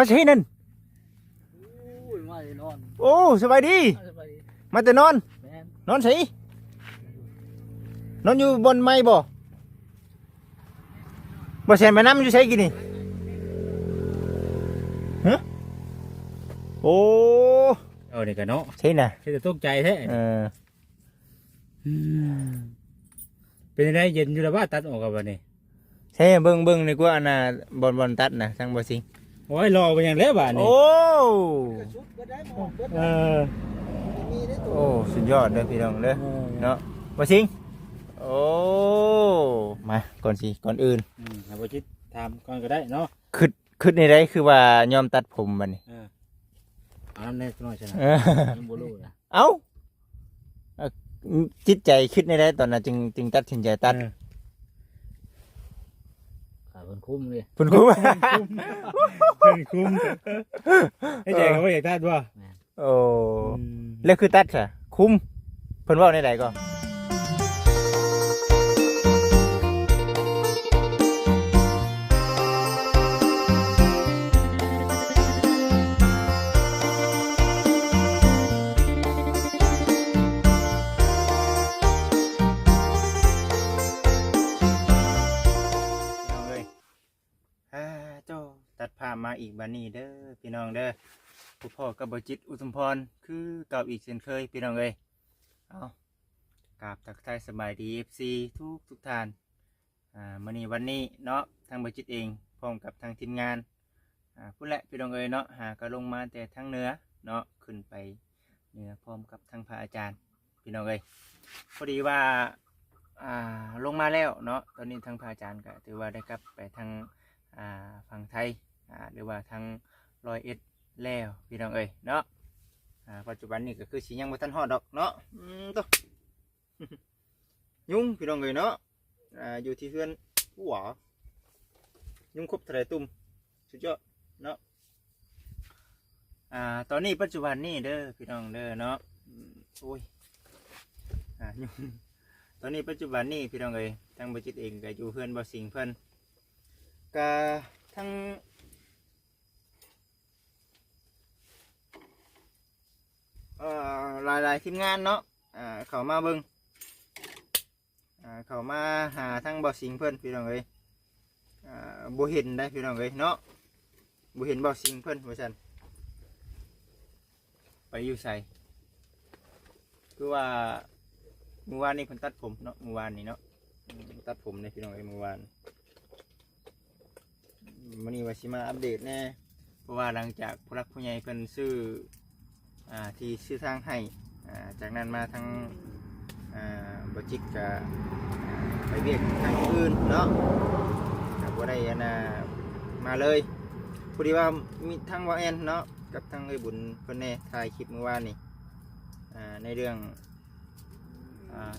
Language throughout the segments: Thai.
มาใช่นั่นมาเลยนอนโอ้สบายดีมาแต่นอนนอนสินอนอยู่บนไม้บ่แซนไปน้ำอยู่ใช่กินนี่ฮะโอ้เด็กกันเนาะใช่น่ะใช่แต่ตกใจแท้เป็นไรเย็นอยู่แล้วว่าตัดออกกับวันนี้ใช่เบิ่งนี่กูอันน่ะบอลตัดน่ะทางบ่สิงโอ้ยรอไปอย่างแล้วบ้านนี้โอ้โอ้สุดยอดเลยพี่น้องเด้อเนาะบ่สิงโอ้มาก่อนอื่นเอาไปคิดทำก่อนก็ได้เนาะขึ้นในไรคือว่ายอมตัดผมมันนี่เอาน้ำแน่น้อยใช่ไหมน้ำโบลูนะเอ้าจิตใจคิดในไรตอนนั้นจึงตัดสินใจตัดขาเป็นคุ้มเลยเป็นคุ้มให้ใจเขาไม่อยากตัดว่าโอ้แล้วคือตัดค่ะคุ้มเพิ่นว่าในไรก็ตัดภาพมาอีกบันนี้เด้อพี่น้องเด้อผู้พ่อกับบจิตอุทุมพรคือเก่าอีกเช่นเคยพี่น้องเอ้ยเอากราบทักทายสบายดี FC ทุกท่านมื้อนี้วันนี้เนาะทางบจิตเองพร้อมกับทางทีมงานผู้และพี่น้องเอ้ยเนาะก็ลงมาแต่ทางเหนือเนาะขึ้นไปเหนือพร้อมกับทางพระอาจารย์พี่น้องเอ้ยพอดีว่าลงมาแล้วเนาะตอนนี้ทางพระอาจารย์ก็ถือว่าได้กลับไปทางฝั่งไทยหรือว่าทาง101แล้วพี่น้องเอ้ยเนาะปัจจุบันนี้ก็คือสิยังบ่ทันฮอดดอกเนาะตัวยุงพี่น้องเอ้ยเนาะอยู่ที่เพื่อนหัวยุงครบทะเลตุ่มสุดยอดเนาะตอนนี้ปัจจุบันนี้เด้อพี่น้องเด้อเนาะโอ้ยยุงตอนนี้ปัจจุบันนี้พี่น้องเอ้ยทางบริจิตเองก็อยู่เพื่อนบ่สิงเพิ่นก็ทั้งหลายทีมงานเนาะเขามาเบิ่งเขามาหาทั้งบ่สิงเพิ่นพี่น้องเอ้ยบ่เห็นได้พี่น้องเอ้ยเนาะบ่เห็นบ่สิงเพิ่นว่าซั่นไปอยู่ไสคือว่าเมื่อวานนี้เพิ่นตัดผมเนาะเมื่อวานนี้เนาะตัดผมในพี่น้องเอ้ยเมื่อวานวันนี้ว่าสิมาอัปเดตแน่เพราะว่าหลังจากผู้รักผู้ใหญ่เพิ่นซื้อที่ซื้อทางให้จากนั้นมาทางบจิกกับไปเวียกทางอื่นเนาะบ่ได้มาเลยพอดีว่ามีทางว่าแอนเนาะกับทางไอ้บุญเพิ่นแน่ถ่ายคลิปเมื่อวานนี่ในเรื่อง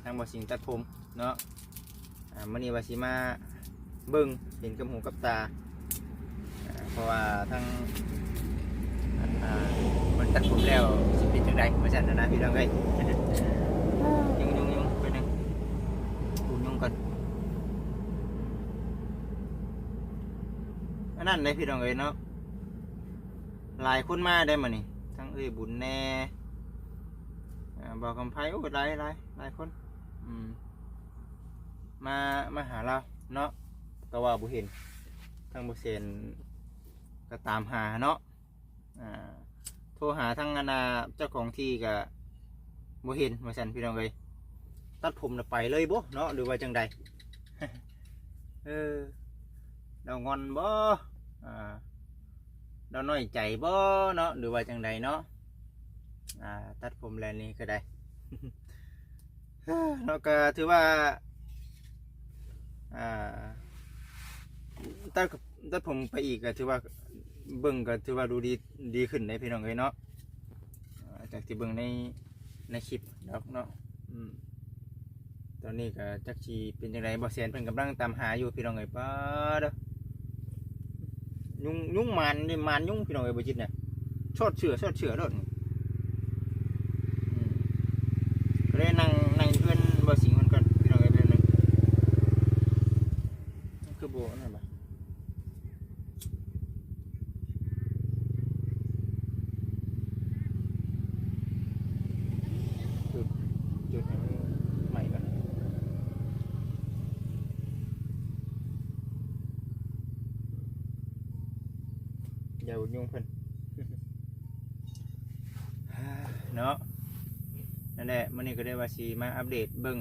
ทางบ่สิงตัดผมเนาะมื้อนี้ว่าสิมาเบิ่งเห็นกับหูกับตาเพราะว่าทั้งมันตัดผมแล้วสิเป็นจังได๋ว่าซั่นนะพี่น้องเอ้ยยุ่งไปนึงกูยุ่งกันอันนั้นเลยพี่น้องเอ้ยเนาะหลายคนมาได้มานี่ทั้งเอ้ยบุญแน่บอกคำไพ่โอ้หลายคนมาหาเราเนาะแต่ว่าบุเห็นทั้งบุเซนก็ตามหาเนาะโทรหาทั้งเจ้าของที่ก็บุเห็นมาสั่นพี่น้องเลยตัดผมไปเลยบ่เนาะหรือว่าจังใดเรางอนบ่เราน้อยใจบ่เนาะหรือว่าจังใดเนาะตัดผมแล้วนี่ก็ได้ เราก็ถือว่าตัดผมไปอีกก็ถือว่าเบิ่งก็ถือว่าดูดีขึ้นในพี่น้องเลยเนาะจากที่เบิ่งในคลิปเนาะตอนนี้ก็จักชีเป็นยังไงบ่แสนเพิ่นกำลังตามหาอยู่พี่น้องเลยป้าเด้อยุ่งมันนี่มันยุ่งพี่น้องเลยบ่จิตเนี่ยชดเชื่อรถก็ได้นั่งเพื่อนบ่สิงคนก่อนพี่น้องเลยเป็นนึงคือโบนั่นบ่ อย่ายุ่งเพิ่น เนาะนั่นแหละมื้อนี้ก็ได้ว่าสิมาอัปเดตเบิ่ง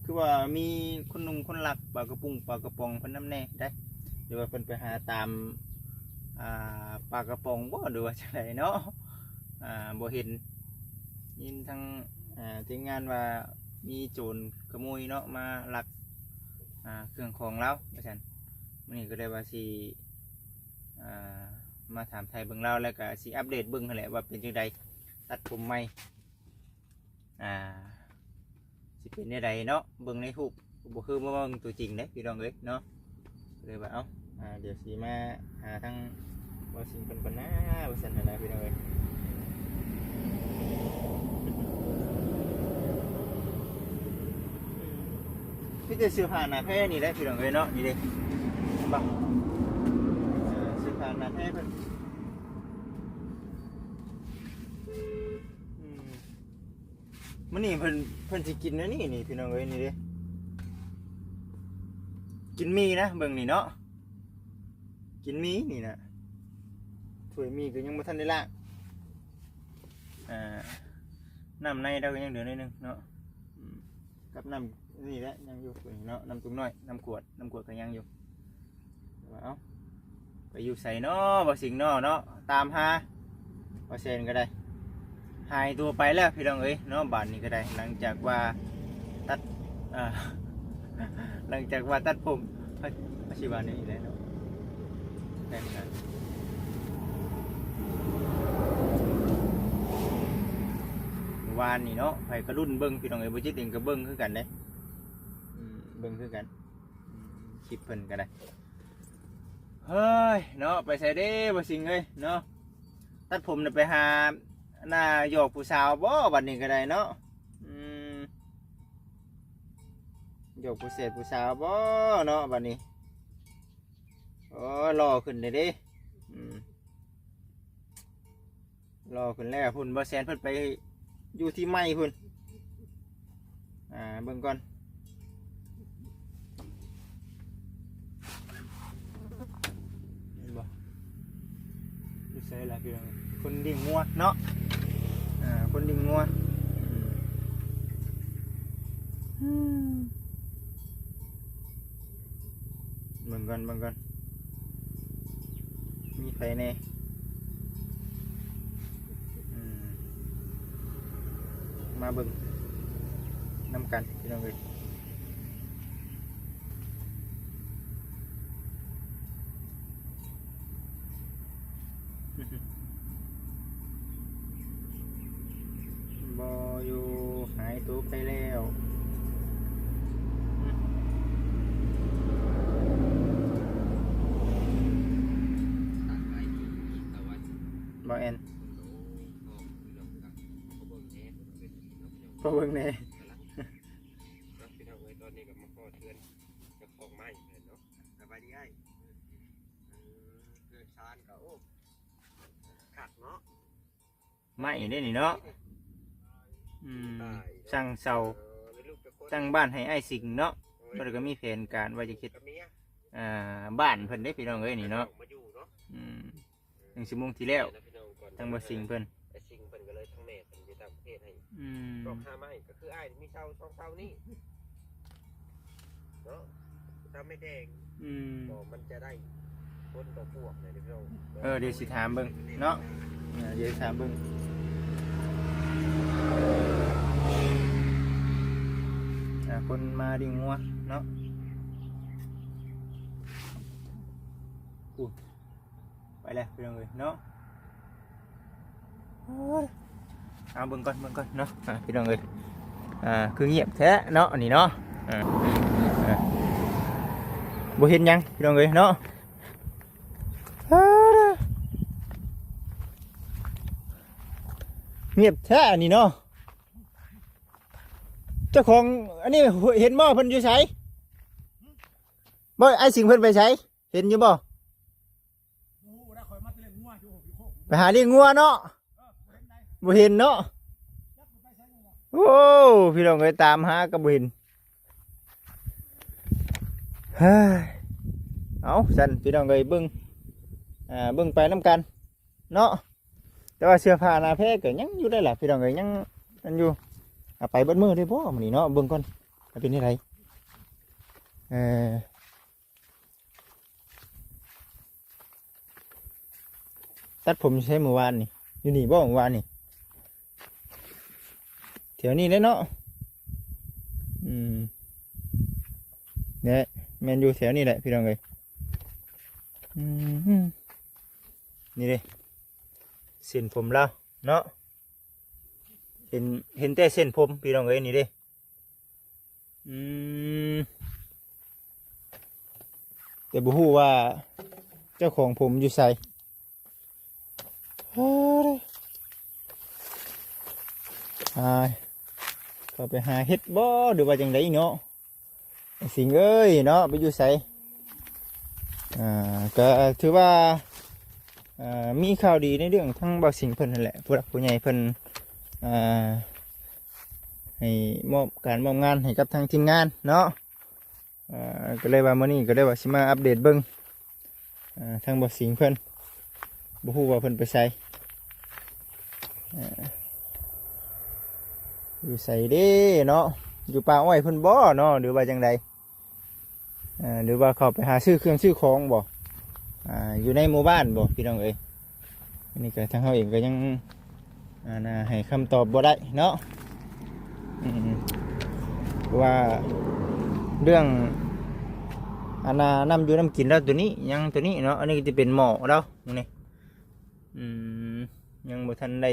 คือว่ามีคนหนุ่มคนหลักปลากระปุงปลากระป๋องเพิ่นน้ำแน่ได้หรือว่าเพิ่นไปหาตามปลากระป๋องบ่หรือว่าจังไดเนาะบ่เห็นยินทางทีมงานว่ามีโจรขโมยเนาะมาลักเครื่องของเราว่าซั่นมื้อนี้ก็ได้ว่าสิมาถามไทยเบิ่งเราแล้วก็สิอัปเดตเบิ่งนั่นแหละว่าเป็นจังไดตัดผมใหม่สิเป็นจังไดเนาะเบิ่งในรูปบ่คือมาเบิ่งตัวจริงเด้พี่น้องเอ้ยเนาะเลยว่าเดี๋ยวสิมาหาทางบ่สิงเพิ่นก่อนนะว่าซั่นนั่นแหละพี่น้องเอ้ยพี่จะซื้อผ่านหน้าแพ้นี่แหละพี่น้องเอ้ยเนาะนี่เด้บ่ซื้อผ่านหน้าแพ้เพิ่นมื้อนี้เพิ่นสิกินนะนี่พี่น้องเอ้ยนี่เด้กินมีนะเบิ่งนี่เนาะกินมีนี่นะถ้วยมีก็ยังบ่ทันได้ล้างน้ำในเราก็ยังเหลือนิดนึงเนาะกับน้ำนี่แหละยังอยู่เนาะน้ำตุ้มน้อยน้ำขวดก็ยังอยู่เอาไปอยู่ใส่เนาะบ่สิงเนาะตามหาบ่เซนก็ได้หายตัวไปแล้วพี่น้องเอ้ยเนาะบ้านนี้ก็ได้หลังจากว่าตัดหลังจากว่าตัดผมอาชีพนี้ได้เนาะได้นะวานนี่เนาะไผกระรุ่นเบิ้งพี่น้องเอ้ยบ่จิตเองก็เบิ้งคือกันเด้เบิ้งคือกันคลิปเพิ่นก็ได้เฮ้ยเนาะไปใส่เด้บ่สิงเอ้ยเนาะตัดผมน่ะไปหาหน้าหยอกผู้สาวบ่บัดนี้ก็ได้เนาะหยอกผู้เสพผู้สาวบ่เนาะบัดนี้โอ้รอขึ้นเลยดิรอขึ้นแล้วพุ่นบ่แซนเพิ่นไปอยู่ที่ไม้พุ่นเบิ่งก่อนเห็นบ่อยู่ไสล่ะพี่น้องคนดิ่งงัวเนาะคนดิ่งงัวเบิ่งก่อนมีไฟแน่มาเบิ่งน้ำกันพี่น้องเอ้ยบ่อยู่หายตัวไปแล้วบ่แอนพอเบิ่งแน่พี่น้องเอ้ยตอนนี้ก็มาขอเทือนจะของไม้เนาะสบายดีไอ้เทือนชานก็โอ้ขัดเนาะ ไม้ได้นี่เนาะสั่งเสาตั้งบ้านให้ไอ้สิงเนาะเพิ่นก็มีแผนการว่าจะคิดบ้านเพิ่นได้พี่น้องเอ้ยนี่เนาะ1 ชั่วโมงที่แล้วตั้งบ่สิงเพิ่นไอ้สิงเพิ่นก็เลยทั้งแม่เพิ่นอยู่ต่างประเทศให้ดอก5ไม้ก็คืออ้ายมีเสา2เสานี่เนาะถ้าไม่แดงก็มันจะได้คนต่อพวกเลยพี่น้องเดี๋ยวสิถามเบิ่งเนาะเดี๋ยวถามเบิ่งคนมาดิ่งงัวเนาะไปแล้วพี่น้องเอ้ยเนาะเอาเบิ่งก่อนเนาะพี่น้องเอ้ยคือเงียบแท้เนาะอันนี้เนาะบ่เห็นหยังพี่น้องเอ้ยเนาะเงียบแท้อันนี้เนาะเจ้าของอันนี้เห็นบ่เพิ่นอยู่ไสบ่ไอ้สิงเพิ่นไปไสเห็นอยู่บ่ไปหาเลี้ยงงัวเนาะบ่เห็นเนาะโอ้พี่น้องเอ้ยตามหาก็บ่เห็นเฮ้ยเอาสั่นพี่น้องเอ้ยเบิ่ง เบิ่งไปน้ำกันเนาะแต่ว่าเสื้อผ้าหน้าแพรก็ยังอยู่ได้แหละพี่น้องเอ้ยยังอันอยู่ไปเบิดมือได้บ่มื้อนี้เนาะเบิ่งก่อนว่าเป็นจังไดตัดผมใช้เมื่อวานนี่อยู่นี่บ่เมื่อวานนี่แถวนี้เลยเนาะเนี่ยแมนอยู่แถวนี้แหละพี่น้องเอ้ยนี่เลยเส้นผมแล้วเนาะเห็นแต่เส้นผมพี่น้องเอ้ยนี่เด้แต่บ่ฮู้ว่าเจ้าของผมอยู่ไสเขาไปหาเฮ็ดบ่หรือว่าจังไดเนาะสิงเอ้ยเนาะไปอยู่ไสก็ถือว่ามีข่าวดีในเรื่องทั้งบ่าวสิงเพิ่นนั่นแหละผู้หลักผู้ใหญ่เพิ่นให้มอบการมอบงานให้กับทางทีมงานเนาะก็เลยว่ามื้อนี้ก็ได้ว่าสิมาอัปเดตเบิ่งทางบ่าวสิงเพิ่นบ่ฮู้ว่าเพิ่นไปไสอยู่ไสเด้เนาะอยู่ป่าอ้อยเพิ่นบ่เนาะหรือว่าจังไดหรือว่าเขาไปหาซื้อเครื่องซื้อของบ่อยู่ในหมู่บ้านบ่พี่น้องเอ้ยอันนี้ก็ทางเขาเองก็ยังให้คำตอบบ่ได้เนาะว่าเรื่องน้ำอยู่น้ำกินแล้วตัวนี้ยังตัวนี้เนาะอันนี้ก็จะเป็นหมอแล้วนี่ยังบ่ทันได้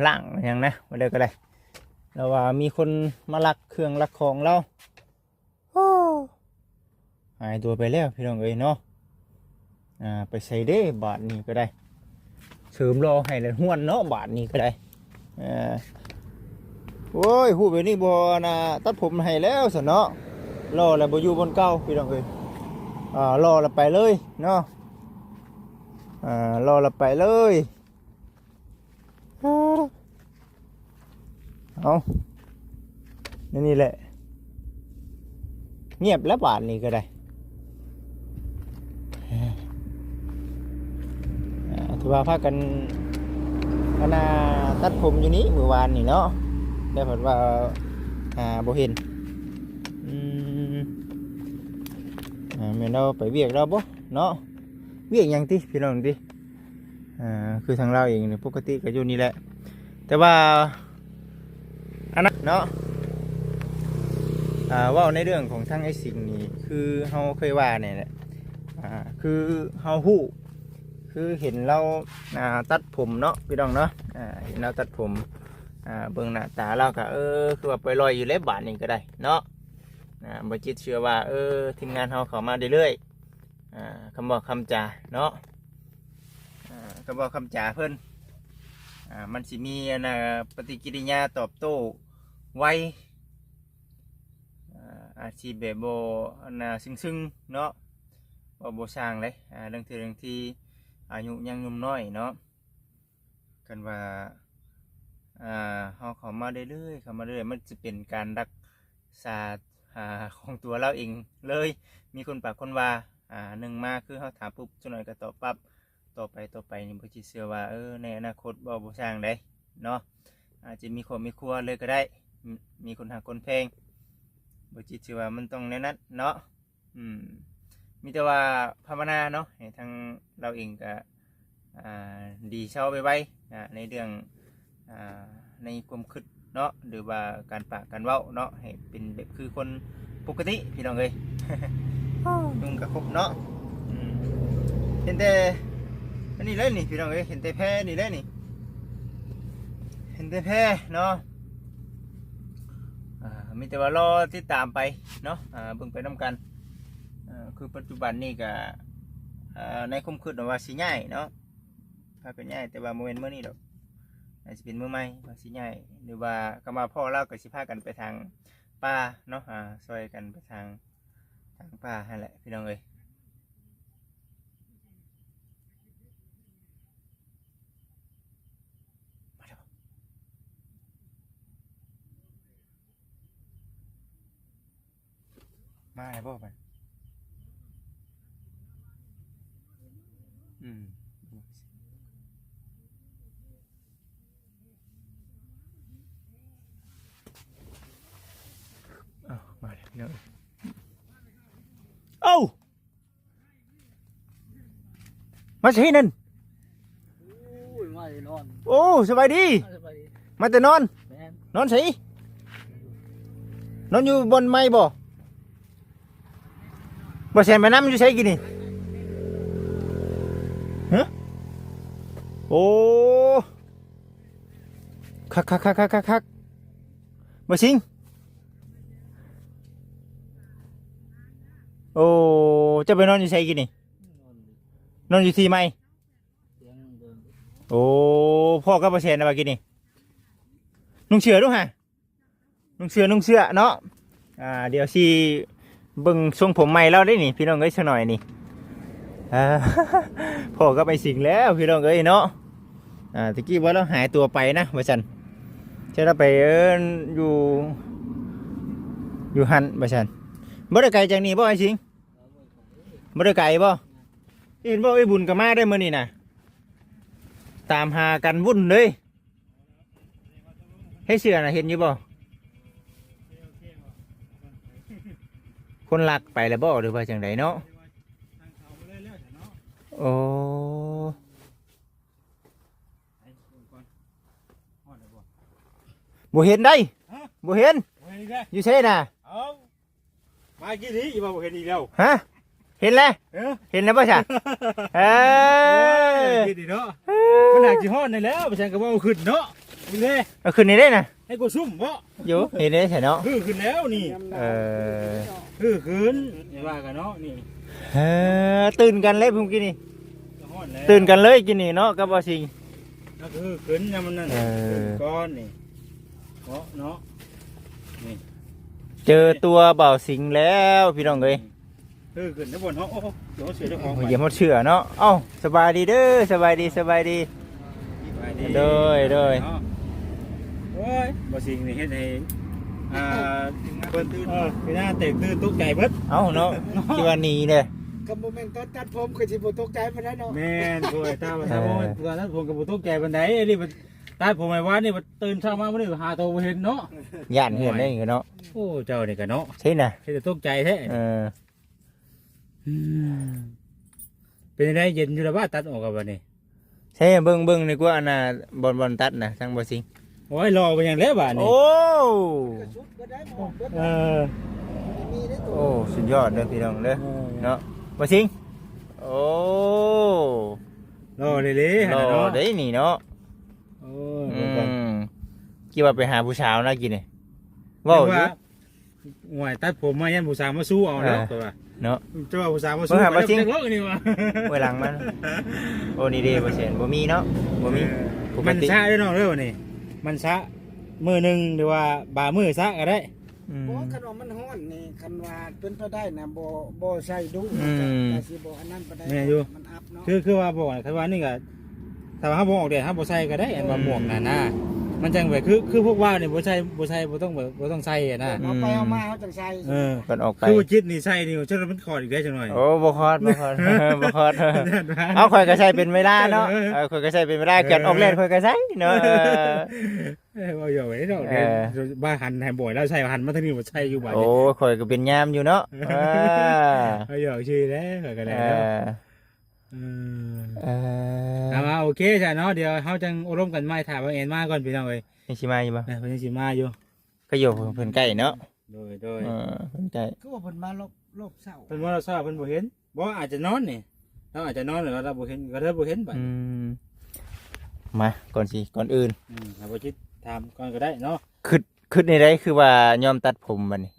ล่างยังนะมาได้ก็ได้แล้วว่ามีคนมาลักเครื่องลักของเราหายตัวไปแล้วพี่น้องเอ้ยเนาะไปใส่เด้บาทนี้ก็ได้เสริมรอให้เลยห้วนเนาะบาทนี้ก็ได้โอ้ยหูไปนี่บ่ตัดผมให้แล้วสิเนาะรอแล้วบ่อยู่บนเก้าพี่น้องเอ้ยรอแล้วไปเลยเนาะรอแล้วไปเลยเอานี่แหละเงียบแล้วบาทนี้ก็ได้ถือว่าพากันตัดผมอยู่นี้เมื่อวานนี่เนาะได้ผลว่าบ่เห็นแม่เราไปเวียกเราบ่เนาะเวียกยังติพี่น้องติคือทางเราเองเนี่ยปกติก็อยู่นี่แหละแต่ว่าอันนั้นเนาะว่าในเรื่องของทั้งไอ้สิ่งนี้คือเฮาเคยว่าเนี่ยแหละคือเฮาฮู้คือเห็นเราตัดผมเนาะพี่น้องเนาะเห็นเราตัดผมเบิ่งหน้าตาเราก็คือว่าไปลอยอยู่เล็บบาทนี่ก็ได้เนาะบ่จิตเชื่อว่าทีมงานเฮาเข้ามาเรื่อยๆคำบอกคำจาเนาะคำบอกคำจาเพิ่นมันสิมีปฏิกิริยาตอบโต้ไวอาชีพแบบโบซึ่งเนาะโบสร้างเลยเรื่องที่อายุยังหนุ่มน้อยเนาะกันว่าเขาเข้ามาเรื่อยๆมันจะเป็นการรักษาของตัวเราเองเลยมีคนปากคนว่าหนึ่งมาคือเขาถามปุ๊บจังหน่อยก็ตอบปั๊บต่อไปนี่บ่จิเชื่อว่าในอนาคตบ่สร้างได้เนาะอาจจะมีครอบมีครัวเลยก็ได้มีคนหาคนแพงบ่จิเชื่อว่ามันต้องในนั้นเนาะมีแต่ว่าภาวนาเนาะให้ทางเราเองก็ดีเช่าไปไว้ในเรื่องในความคิดเนาะหรือว่าการปากการเว้าเนาะให้เป็นแบบคือคนปกติพี่น้องเอ้ย นุ่งกระคบเนาะเห็นแต่อันนี้เลยนี่พี่น้องเอ้ยเห็นแต่แพ้นี่เลยนี่เห็นแต่แพ้เนาะมีแต่ว่ารอติดตามไปเนาะเบิ่งไปน้ำกันคือปัจจุบันนี่ก็ในคุ้มคืนว่าสิง่ายเนาะถ้าเป็นง่ายแต่ว่าโมเมนต์เมื่อนี้ดอกอาจจะเป็นมือใหม่ว่าสิง่ายหรือว่าก็มาพ่อเล่ากับสิพากันไปทางป่าเนาะซอยกันไปทางป่านั่นแหละพี่น้องเอ้ยมาไอ้บ่ไป อืมเอามาเลยพี่น้องเอ้ามาใช่นั่น อุ้ยมาเลยนอน โอ้สบายดี สบายดี มาแต่นอน แม่น นอนใส่นอนอยู่บนไม้บ่บ่แซนไปน้ำอยู่ใส่กินนี่ฮะโอ้คักบ่สิงโอ้จะไปนอนอยู่ใส่กินนี่ นอนนอนอยู่ที่ไม้ เสียงเดิน โอ้พ่อก็บ่แซนนะว่ากินนี่นุ่งเสื้อดูฮะนุ่งเสื้อเนาะเดี๋ยวสิเบิ่งทรงผมใหม่เราได้นี่พี่น้องเอ้ยสักหน่อยนี่พ่อก็ไปสิงแล้วพี่น้องเอ้ยเนาะตะกี้ว่าเราหายตัวไปนะว่าซั่นใช่เราไปอยู่หันว่าซั่นบ่ได้ไกลจากนี่บ่ไอ้สิงบ่ได้ไกลบ่เห็นบ่ไอ้บุญก็มาได้มื้อนี้น่ะตามหากันวุ่นเลยให้เสือน่ะเห็นอยู่บ่คนหลักไปแล้วบ่หรือว่าจังไดเนาะโอ้บ่เห็นได้บ่เห็นอยู่ใช่น่ะ เอามากี่ทีอีบ่เห็นอีกแล้ว ฮะเห็นแล้วเห็นแล้วป่ะจ๊ะเอ้ย กี่ทีเนาะมันหนักจีฮอดนี่แล้วประชันก็บ่เอาขึ้นเนาะนี่เด้ เอาขึ้นนี่ได้น่ะ ให้กูซุ่มบ่ อยู่เห็นได้ใช่เนาะ ขึ้นแล้วนี่ เออ ขึ้นอย่าว่ากันเนาะนี่ ตื่นกันเลยพุ่งกินนี่ จะฮอดแล้ว ตื่นกันเลยกินนี่เนาะกับบ่สิง แล้วก็ขึ้นยามมันนั่นก้อนนี่เนาะ เจอตัวเบาสิงแล้วพี่น้องเอ้ย ขึ้นนะบนเนาะโอ้เดี๋ยวเสียเจ้าของ อย่าหมดเชื่อเนาะเอ้าสบายดีเด้อสบายดีโดย โอ้ยบ่สิงนี่เฮ็ดให้เพิ่นตื่นไปหน้าเตะตื่นตกใจเบิด เอ้าเนาะคิดว่าหนีเลย กับโมเมนต์ตอนตัดผมคือสิบ่ตกใจปานนั้นเนาะ แม่นโวยตาบ่ตาบ่ตอนนั้นผมก็บ่ตกใจปานใดไอ้นี่มันตาผมไอ้ว่านี่มันตื่นเช้ามาบ่ได้หาตัวบ่เห็นเนาะ ย่านเหือนได้เนาะ โอ้เจ้านี่ก็เนาะ ใช่น่ะ เฮ็ดแต่ตกใจแท้ เป็นได้เย็นอยู่แล้วว่าตัดออกกับบัดนี้ ใช่เบิ่งนี่กว่าอันน่ะบอลตัดน่ะทางบ่สิง โอ้ยรอไปอย่างแล้วบัดนี้ โอ้ ก็ชุดก็ได้หมดเบิด เออ มีได้ตัว โอ้สุดยอดเด้อพี่น้องเด้อเนาะบ่สิงโอ้ รอเลย รอ เนาะ ได้นี่เนาะ โอ้ อื ย มกี่ว่าไปหาผู้สาวนะกินนี่เว้าอยู่ หวยตัดผมมายันผู้สาวมาสู้เอาเนาะตัวว่า เนาะ เจ้าผู้สาวมาสู้ เบิ่งหามาจริง เลิกนี่ว่า ไว้หลังมันโอ้นี่เด้บ่เช่นบ่มีเนาะบ่มีปก มัน ติ ซะได้น้องเด้อนี่มันซะมื้อนึงหรือว่าบ่ามื้อซะก็ได้ อืม บ่คันว่ามันฮ้อนนี่คันว่าเป็นไปได้นะบ่ใส่ดุ อืม แต่สิบ่อันนั้นปานใดมันอัพเนาะ คือว่าบอกคือว่านี่ก็ถ้าว่าเฮาบ่ออกแดดเฮาบ่ใส่ก็ได้อันว่าหมวกน่ะนะมันจังแบบคือพวกว่านี่บ่ใส่บ่ต้องใส่อะนะ เอาไปเอามาเฮาจังใส่ เออ ก่อนออกไป คือว่าจิตนี่ใส่นี่ฉันว่ามันขอดอีกได้จังหน่อย โอ้บ่คอด บ่คอดเอาข่อยก็ใช้เป็นเวลาเนาะข่อยก็ใช้เป็นเวลาเกิดออกเล่นข่อยก็ใช้เนาะ ว่าอยู่ไว้ดอก เออ บ้าหันให้บ่อยแล้วใส่หันมาทางนี้บ่ใส่อยู่บ่ โอ้ข่อยก็เป็นยามอยู่เนาะ เอาอยู่ชื่อแล้วก็ เอ ได้แล้ว อ เอามาโอเคจ้ะเนาะเดี๋ยวเฮาจังอบรมกันใหม่ถามว่าเอ็นมาก่อนพี่น้องเอ้ย นี่สิมาอยู่บ่ เพิ่นสิมาอยู่ ก็อยู่เพิ่นใกล้เนาะ โดยเเพิ่นใกล้ คือว่าเพิ่นมาลบเช้า เพิ่นว่าเราทราบเพิ่นบ่เห็นบ่อาจจะนอนนี่เราอาจจะนอนหรือเราบ่เห็นก็เธอบ่เห็นบัด มาก่อนอื่น ถ้าบ่คิดถามก่อนก็ได้เนาะ คิดในใดคือว่ายอมตัดผมบัดนี้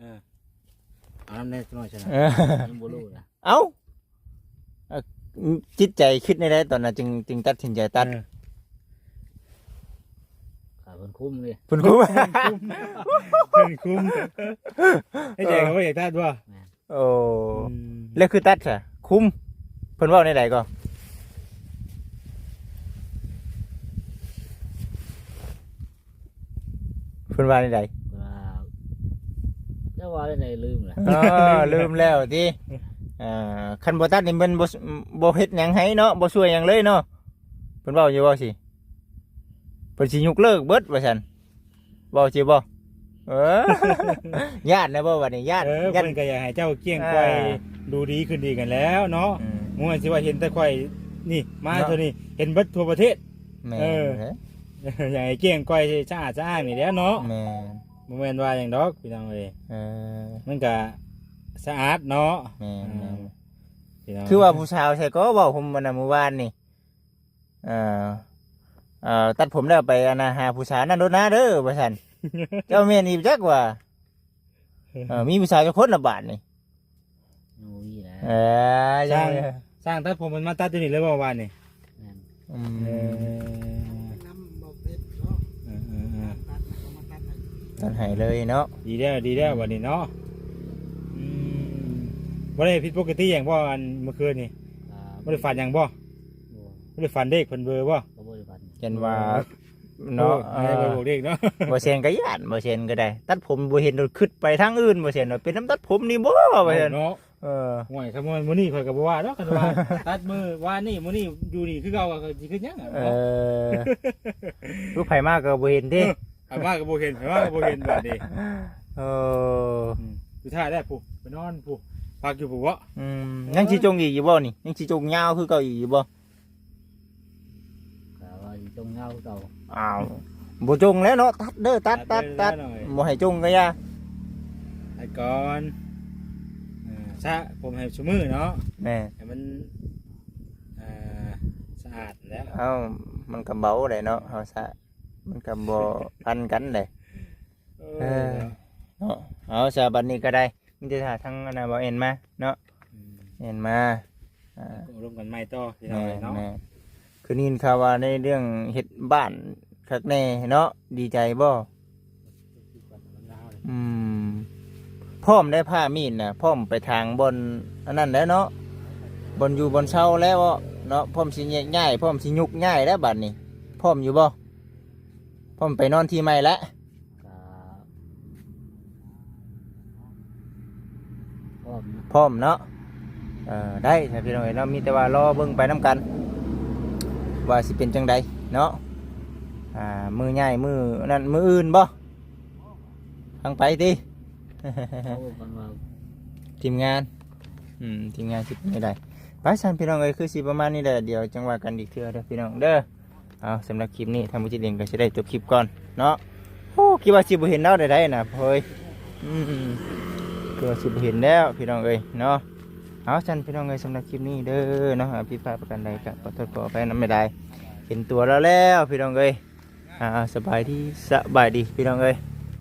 เอาน้ำแน่น้อยชนะ เออ ยังบ่รู้นะ เอ้าจิตใจคิดในใดตอนนั้นจึงตัดสินใจตัด ขาเพิ่นคุ้มเลย เพิ่นรู้ เพิ่นคุ้มให้ใจเขาอยากตัดบ่ โอ้แล้วคือตัดซะคุ้มเพิ่นเว้าในใดก็เพิ่นว่าในใด เจ้าว่าได้ไหนลืมแหละ ลืมแล้วติ คันบ่ตัดนี่มันบ่เฮ็ดหยังให้เนาะบ่ช่วยหยังเลยเนาะเพิ่นเว้าอยู่ว่าสิเพิ่นสิยกเลิกเบิดว่าซั่นเว้าสิบ่ญาตินะบ่บัดนี้ญาติ เพิ่นก็อยากให้เจ้าเกี้ยงไกวดูดีขึ้นดีกันแล้วเนาะม่วนสิว่าเห็นแต่ไกวนี่มาเท่านี้เห็นเบิดทั่วประเทศ แม่ อยากให้เกี้ยงไกวสะอาดสะอ้างนี่แหล้วเนาะ แม่ บ่แม่นว่าหยังดอกพี่น้องเอ้ย มันก็สะอาดเนาะ แม่ พี่น้ง คือว่าผู้สาวใช่ก็เว้าผมวันน่ะเมื่อวานนี่ตัดผมแล้วไปหาผู้สาวนั่นโดนนะเด้อว่าซั่น เจ้าแม่นอีกจักว่ามีผู้สาวจักคนละบาทนี่ โอ้ยแหละ สร้างตัดผมมันมาตัดอยู่นี่เลยเมื่อวานนี่ อืม น้ำบ่เผ็ดเนาะตัดแล้วก็มาตัดให้ ตัดให้เลยเนาะ ดีแล้ววันนี้เนาะบ่ได้ผิดปกติอย่างบ่อันเมื่อคืนนี่บ่ได้ฝันอย่างบ่บ่ได้ฝันเด็กเพิ่นเบอร์บ่ ก็บริบัติ จันว่าเนาะ อะไรไปบอกเด็กเนาะ บ่เซนก็ย่านบ่เซนก็ได้ ตัดผมบ่เห็นขึ้นไปทางอื่นบ่เซนว่าเป็นน้ำตัดผมนี่บ่ว่าซั่น เนาะห่วยคำว่ามื้อนี้ข่อยก็บ่ว่าดอกกันว่า ตัดมือว่านี่มื้อนี้อยู่นี่คือเก่าก็สิคือหยังรูปไผมากก็บ่เห็นเด้ อามาก็บ่เห็นอามาก็บ่เห็นบัดนี้ สุดท้ายได้ผู้ไปนอนผู้พักอยู่ผู้วะ ยังสิจงอีกอยู่บ่นี่ยังสิจงยาวคือเก่าอีกอยู่บ่ แต่ว่าตรงเงาเก่า อ้าวบ่จงแล้วเนาะตัดเด้อตัดบ่ให้จงก็อย่า ไอ้ก่อนซะผมให้ชั่วมือเนาะ แม่ ให้มันสะอาดแล้ว เอ้ามันก็เบาได้เนาะเฮาซะมันก็บ่พันกันได้เนาะเอาซะบัดนี้ก็ได้มีแต่ถ้าทางอันน่ะบ่เอ็นมาเนาะเอ็นมา ร่วมกันใหม่ต่อที่เราเนาะ แม่คือนี่ข่าวว่าในเรื่องเฮ็ดบ้านคักแน่เนาะดีใจบ่พร้อมได้ผ้ามีดน่ะพร้อมไปทางบนอันนั้นแล้วเนาะบนอยู่บนเช่าแล้วเนาะพร้อมสิง่ายพร้อมสิยุกง่ายแล้วบัดนี้พร้อมอยู่บ่พร้อมไปนอนที่ใหม่แล้ว ก็ พร้อมเนาะได้ถ้าพี่น้องเนาะมีแต่ว่ารอเบิ่งไปนํกันว่าสิเป็นจังใดเนาะมือง่ายมือนั่นมืออื่นบ่ทางไปติ เขากันว่า ทีมงานทีมงานสิไม่ได้ไปสันพี่น้องเอ้ยคือสิประมาณนี้แหละเดี๋ยวจังว่ากันอีกเทื่อเด้อพี่น้องเด้อเอาสำหรับคลิปนี้ทางมุจิเรียนก็จะได้จบคลิปก่อนเนาะโอ้คิดว่าสิบ่เห็นแล้วได้ๆนะเฮ้ยคือว่าสิบ่เห็นแล้วพี่น้องเอ้ยเนาะเอาสันพี่น้องเอ้ยสำหรับคลิปนี้เด้อเนาะผิดพลาดประการใดก็ขอโทษขออภัยนำไม่ได้เห็นตัวแล้วพี่น้องเอ้ยสบายดีพี่น้องเอ้ย